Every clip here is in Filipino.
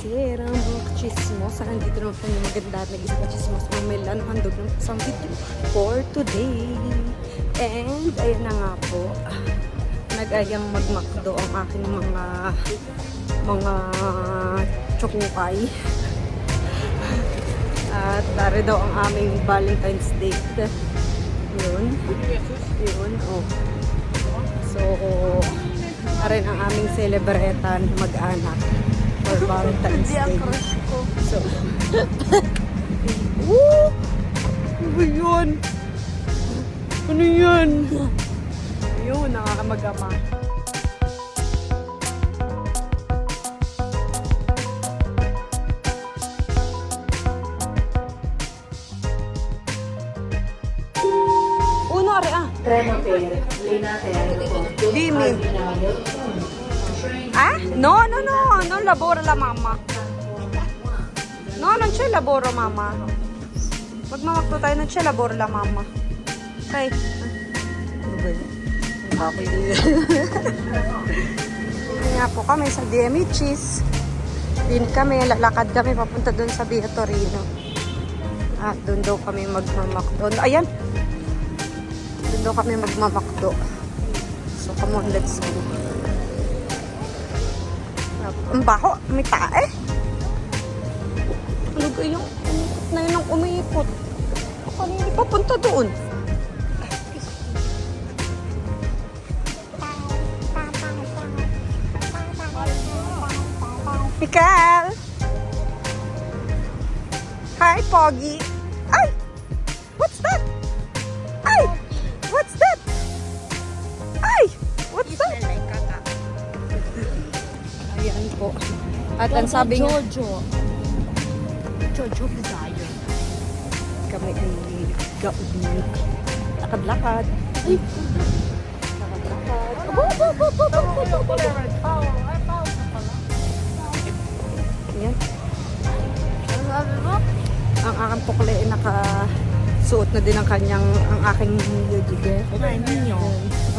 Buonasera mga kachismos. Nandito naman po yung maganda at nag-isa kachismos. Mamila ng handog ng isang video for today. And ayun na nga po. Nag-ayang magmakdo ang aking mga chokukay. At dari daw ang aming Valentine's Day. Yun. Oh. So, rin ang aming celebretan mag-anak for Valentine's Day. So, ano ba yun? Ano yun? Yun, nakakamag-ama. Uno, are Dimi. Ah? No, non lavora la mamma. No, non c'è lavoro mamma. Magmamakto tayo, non c'è lavoro la mamma. Okay. Nga po kami sa DMH's. Din kami, lalakad kami papunta doon sa Via Torino. At doon daw kami magmamakdo. Ayan. Doon daw kami magmamakdo. So, come on, let's go. Ang baho, may tae. Ano ba yung umikot na yun ang umikot? Ako hindi pa punta doon. Mikael! Hi, Pogi! Ay! What's that? Ay! What's that? Ay! What's that? Ayan po. At ang sabi niya, Jojo desire. Kami ay gaudnik. Lakad-lakad. Ay! Lakad-lakad. Ayan. Ang aking pukli ay nakasuot na din ang aking yujiger.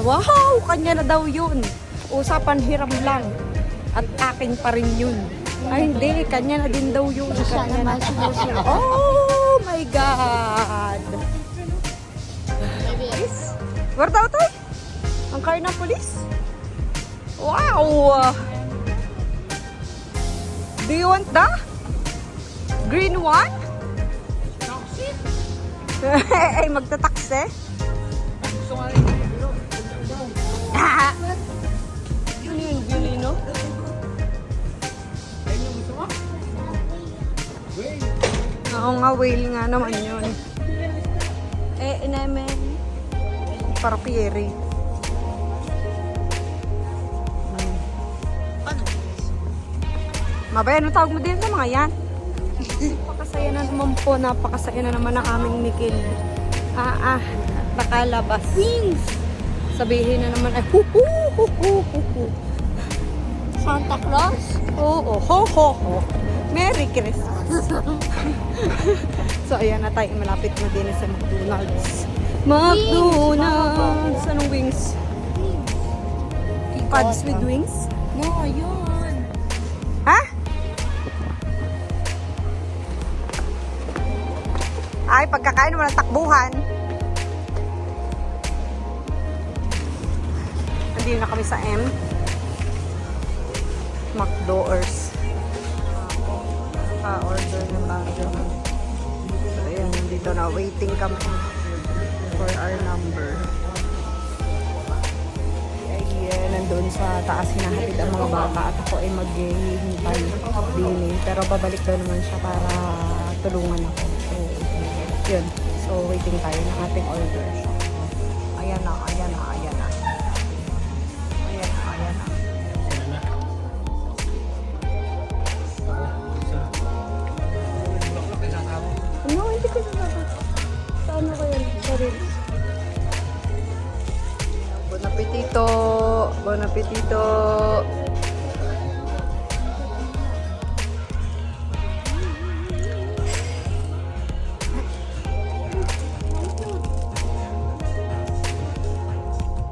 Wow! Kanya na daw yun. Usapan hiram lang. At akin pa rin yun. Ay hindi, kanya na din daw yun. Oh my God! Where daw tayo? Ang car ng polis? Wow! Do you want the green one? Ay, magtatakse? Yun yun, Billy, no? Oo nga, whale nga naman yun. Naman. Para Pieri. Mabay, ano tawag mo din sa mga yan? Napakasaya na naman po. Napakasaya na naman ang aming Mikil. Nakalabas. Wings! Sabihin na naman ay Santa Claus? Oo, ho. Merry Christmas. So, ayan na tayo. Malapit na din sa McDonald's. McDonald's! Anong wings? Pads with wings? No, yun. Ha? Ay, pagkakain mo ng takbuhan. Nandito na kami sa M. McDoors. Order ng bago. So, ayan, nandito na. Waiting kami for our number. Ayan, nandun sa taas hinahatid ang mga bata at ako ay maghihintay din. Pero babalik daw naman siya para tulungan ako. So, yun. So, waiting tayo ng ating order. Ayan na. No, hindi ko naman. Saan ako yan? Sorry. Buon appetito! Buon appetito!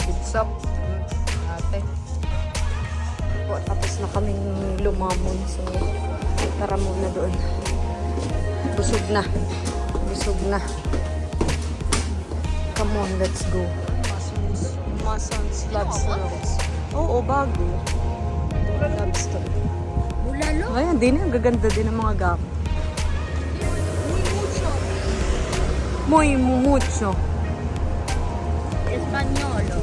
Pizza. Ate. Po, tapos na kaming lumamon. So, Tara muna doon. Busog na. Busog na. Come on, let's go. Masons Lobster. Oo, bago. Lobster. Bulalo? Ayan, din. Ang gaganda din ng mga gap. Muy mucho. Espanyolo.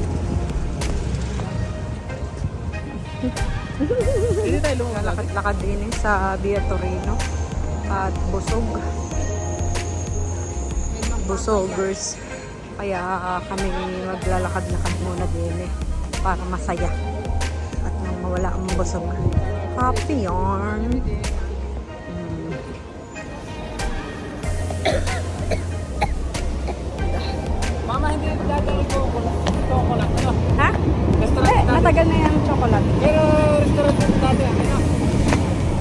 Hindi tayo lumabas. Lakad-lakad din sa Via Torino. At busog. Busogers. Kaya kami maglalakad-lakad muna din para masaya. At nang mawala ang busog. Happy yarn. Mama, hindi dadali ko chocolate. Ano? Ha? Restaurant Hindi, dati. matagal na yung chocolate. Pero restaurant yung dati. Ano?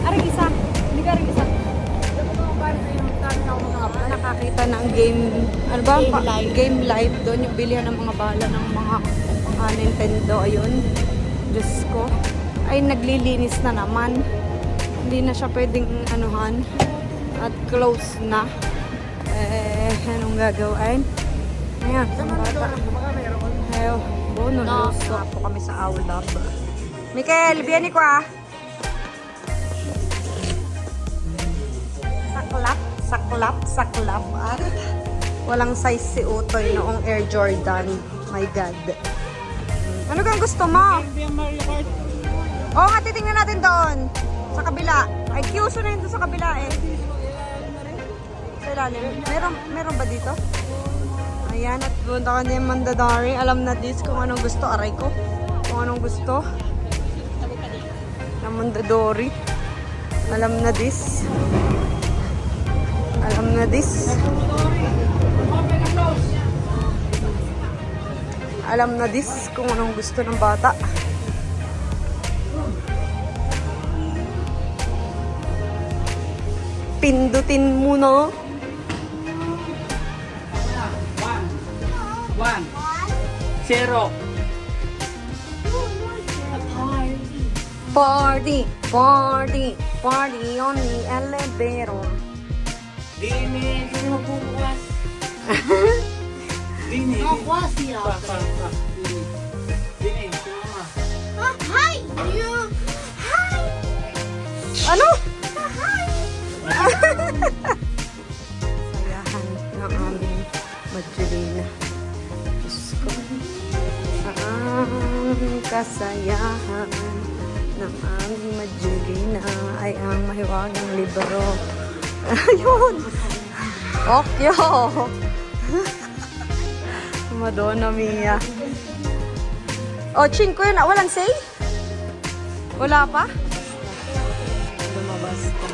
Aring isa. Hindi ka rin isa. Nakakita ng game, ano ba? Game live doon, yung bilihan ng mga bala ng mga Nintendo, ayun. Diyos ko. Ay, naglilinis na naman. Hindi na siya pwedeng anuhan. At close na. Anong gagawin? Ayan, ang bata. Ayaw, bono, luso po kami sa Aulab. Mikel, biyani ko ah. Saklap. At walang size si Utoy noong Air Jordan. My God. Ano kang gusto mo? Mario Kart. Oo nga, titingnan natin doon. Sa kabila. Ay, Kyuso na yun doon sa kabila eh. Sa ilalim. Meron ba dito? Ayan, at punta ka niya yung Mandadari. Alam na this kung anong gusto. Aray ko. Kung anong gusto. Na Mandadori. Alam na this. Alam na this. Alam na this kung anong gusto ng bata. Pindutin mo na. 1, 0. Party on the elevator. Dini magbubukas. Dini. Nakwasi ako. Dini, si mama. Hi! You! Hi! Ano? Hi! Sayahan ng aming Madjulina. Diyos ko. Ang kasayahan ng aming Madjulina ay ang mahiwagang libro. Ayun! Okyo! Madonna Mia. O, 5 yun. Walang say? Wala pa? Lumabas ko.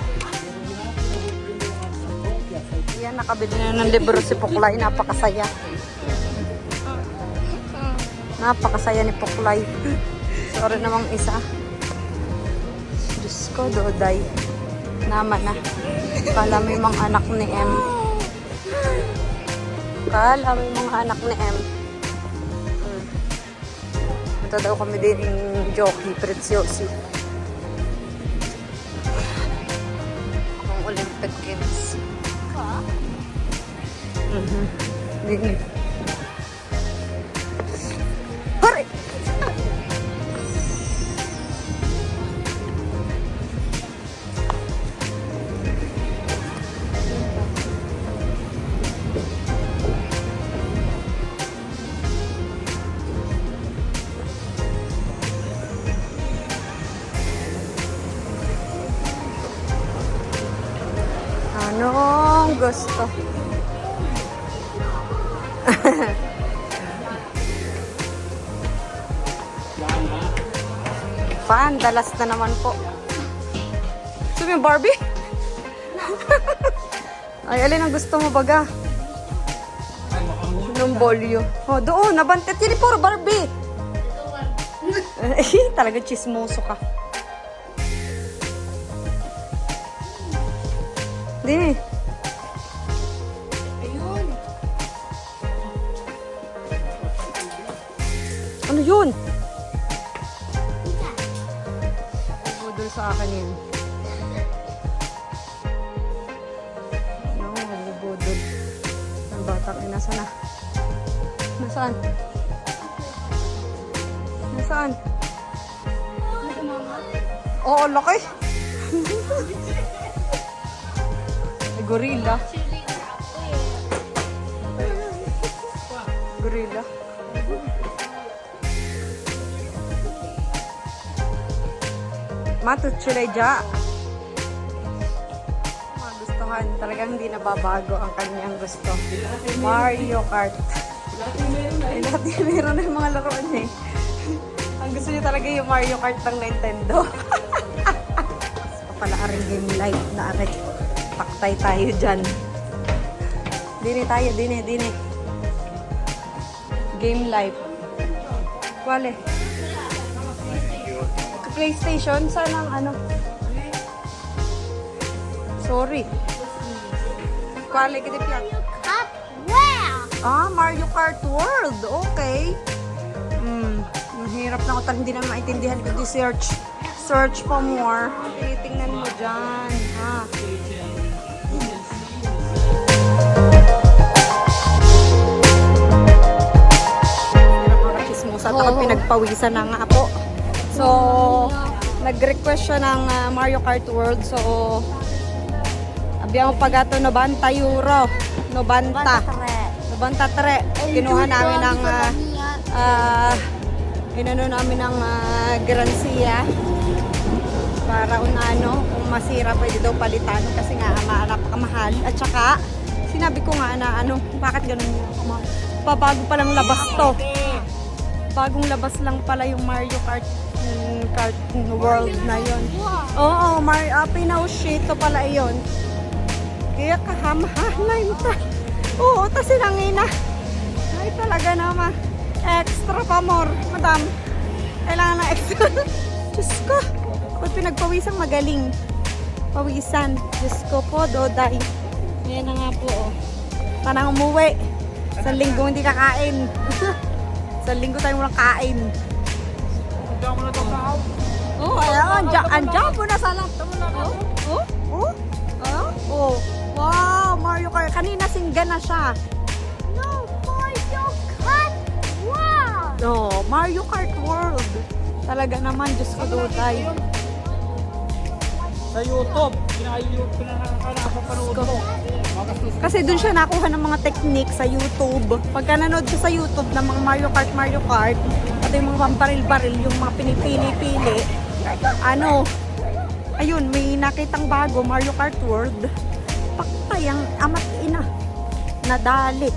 Yan, nakabili na ng libro si Puklay. Napakasaya. Napakasaya ni Puklay. Sorry namang isa. Diyos ko, Doday. Naman na. Kala mo yung mga anak ni M. Kala mo yung mga anak ni M. Ito daw kami din yung jockey, Preziosi. Ang Olympic Games. Din. Hurry! Anong gusto? Fan, dalas na naman po. Sabi yung Barbie? Ay, alin ang gusto mo baga? Nung bolyo. Oh, doon, nabantet yun. Puro Barbie. Talaga chismoso ka. Di. Ayun. Ano yun? Budol sa akin yun. Nasaan? Nasaan? Oo, laki. Ay, gorilla. Gorilla. Matutsulay dya. Magustuhan. Talagang hindi nababago ang kanyang gusto. Mario Kart. Ay, dati meron na yung mga laruan niya eh. Ang gusto niya talaga yung Mario Kart ng Nintendo. Pala aring game light na aring paktay tayo dyan. Dine tayo, dine. Game life. Wale. PlayStation? Saan ang ano? Sorry. Wale, kita piyak. Up where? Ah, Mario Kart World. Okay. Ang hirap na ko talagang hindi na maintindihan ko di search. Search for more. Tinitingnan mo dyan. Ha? Sa takot pinagpawisan na nga po. So, nag-request siya ng Mario Kart World. So, abiyang pagato 90 euro. 90. 93. Kinuha namin ng inano namin ng garansya para unano kung masira pwede daw palitan kasi nga napakamahal. At saka, sinabi ko nga na ano, bakit ganun yung pabago palang labas to. Bagong labas lang pala yung Mario Kart World na yon. Oo, Pinaushito pala yon. Kaya kahamahal na yun. Oo, tas sinangina. Ay talaga naman. Extra pa more, madam. Kailangan na extra. Diyos ko. Pag pinagpawisang magaling. Pawisan. Diyos ko po, Doday. Ayan na nga po, oh. Tanang umuwi. Sa linggo hindi kakain. Sa linggo tayo walang kain. Diyan mo na ito sa Oh, ayan. Andiyan po na sa laptop mo na. Oh. Wow, Mario Kart. Kanina singgan na siya. No, Mario Kart. Wow. No, Mario Kart World. Talaga naman, Diyos ko Doday. sa YouTube. Pinapapanood ko. Kasi dun siya nakuha ng mga technique sa YouTube. Pagka nanood siya sa YouTube ng mga Mario Kart, at yung mga pambaril-baril, yung mga pinipili-pili, ano, ayun, may nakitang bago, Mario Kart World. Paktay ang amat ina. Nadali.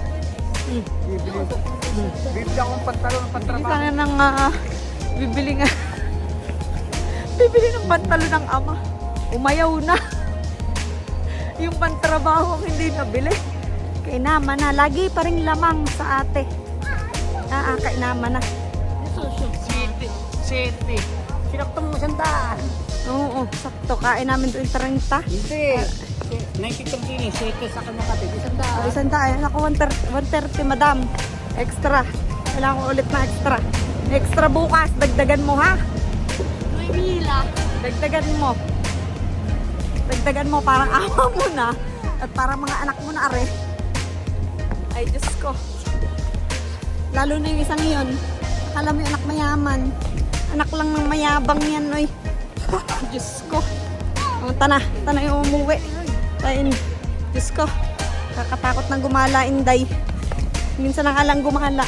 Bibili akong pantalon ng pantrabaho. Bibili ng bibili ng pantalon ng ama. Umayaw na. Yung pantrabaho ang hindi nabili. Kainama na. Lagi pa rin lamang sa ate. Kainama na. City. Sinaktong mo sandaan. Oo, sakto. Kain namin doon 30. Hindi. 93 din eh. City sa kanya kati. Sandaan. Isang tayo. Naku, 130 madam. Extra. Kailangan ko ulit na extra. Extra bukas. Dagdagan mo ha. Manila. Dagdagan mo. Dagdagan mo. Parang ama mo na. At parang mga anak mo na are. Ay, Diyos ko. Lalo na yung isang yun. Akala mo yung anak mayaman. Anak lang ng mayabang yan, oy. Diyos ko. Tana yung umuwi. Tain. Diyos ko. Kakatakot ng gumala, Inday. Minsan ang alang gumala.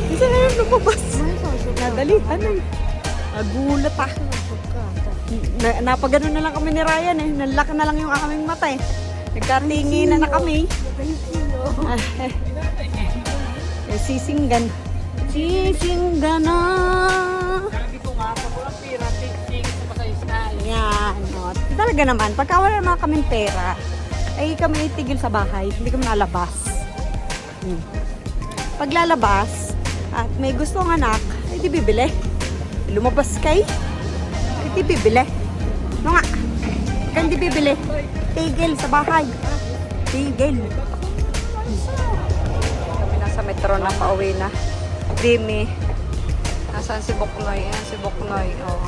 Minsan na yung lumabas. Nadalihan eh. Nagulat ah. Napagano na lang kami ni Ryan eh. Nalaki na lang yung aming mata eh. Nagkatinginan na kami. Sisinggan. Sisinggan na. Sabi ko nga, pag walang pira, tigil sa pasayisay. Yan. No. Talaga naman, pagka wala naman kaming pera, ay kami itigil sa bahay. Hindi kami nalabas. Pag lalabas, at may gusto ng anak, ay di bibili. Lumabas kay, ay di bibili. No nga, pagka hindi bibili, tigil sa bahay. Tigil. Kami nasa metro na, pauwi na. Dimi. Nasaan si Boknoy? Ayan si Boknoy. Oh.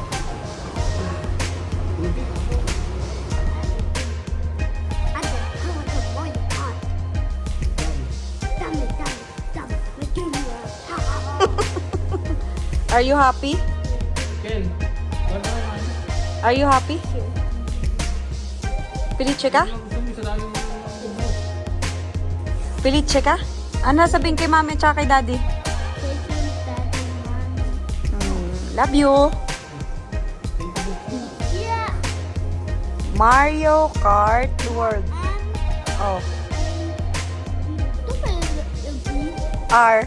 Are you happy? Ken, wala naman. Are you happy? Pilitche ka? Gusto mo sa dami mo. Pilitche ka? Ano sabihin kay mami at kay daddy? Love you. Yeah. Mario Kart World. Oh, R.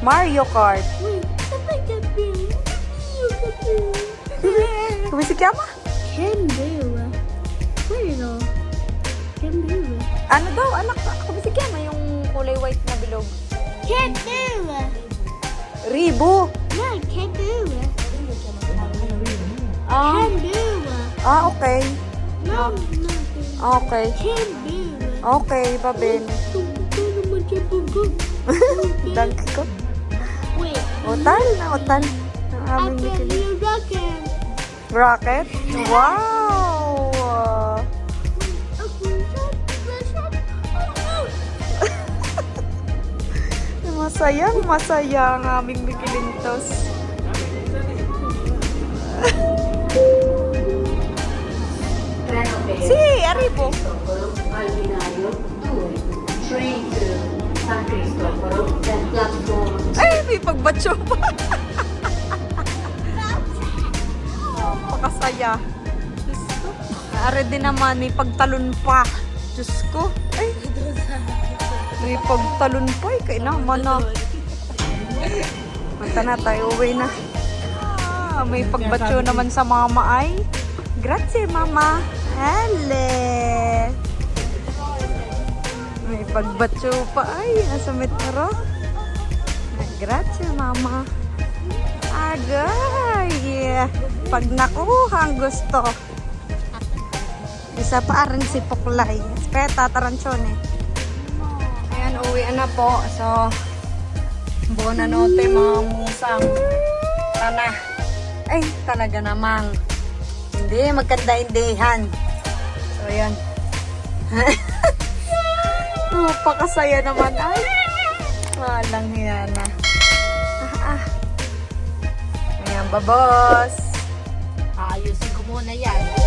Mario Kart. Kubisi kama? Ano daw? Anak, kubisi kama yung kulay white na bilog. Ribu. Ah, okay. Okay. Okay, babin. Dangki ko. Wait. Otal na, otal. Ang aming bikini. Rocket? Wow! Masayang masaya ang aming Mikilintos. Si, arribo. Albinario 2, train to San Cristoforo, then platform Ay, may pagbatso pa. Pakasaya. Diyos ko. Are din naman, may pagtalon pa. Diyos ko. Ay, may pagtalon pa. Ay, kainaman na. Punta na tayo, uwi na. Ah, may pagbatso naman sa mama ay. Grazie, mama. Hele. May pagbatso pa ay. Nasa metro. Grazie, mama. Agay. Pag nakuha ang gusto. Isa pa rin si Puklay. Espeta, taransyone. Ayan, uwi na po. So, buona notte mga musang. Tana. Ay, talaga namang. Hindi, magkanda-indihan. So, ayan. Pakasaya naman. Ay, walang hiya na. Ayan, babos. Ayusin ko muna yan.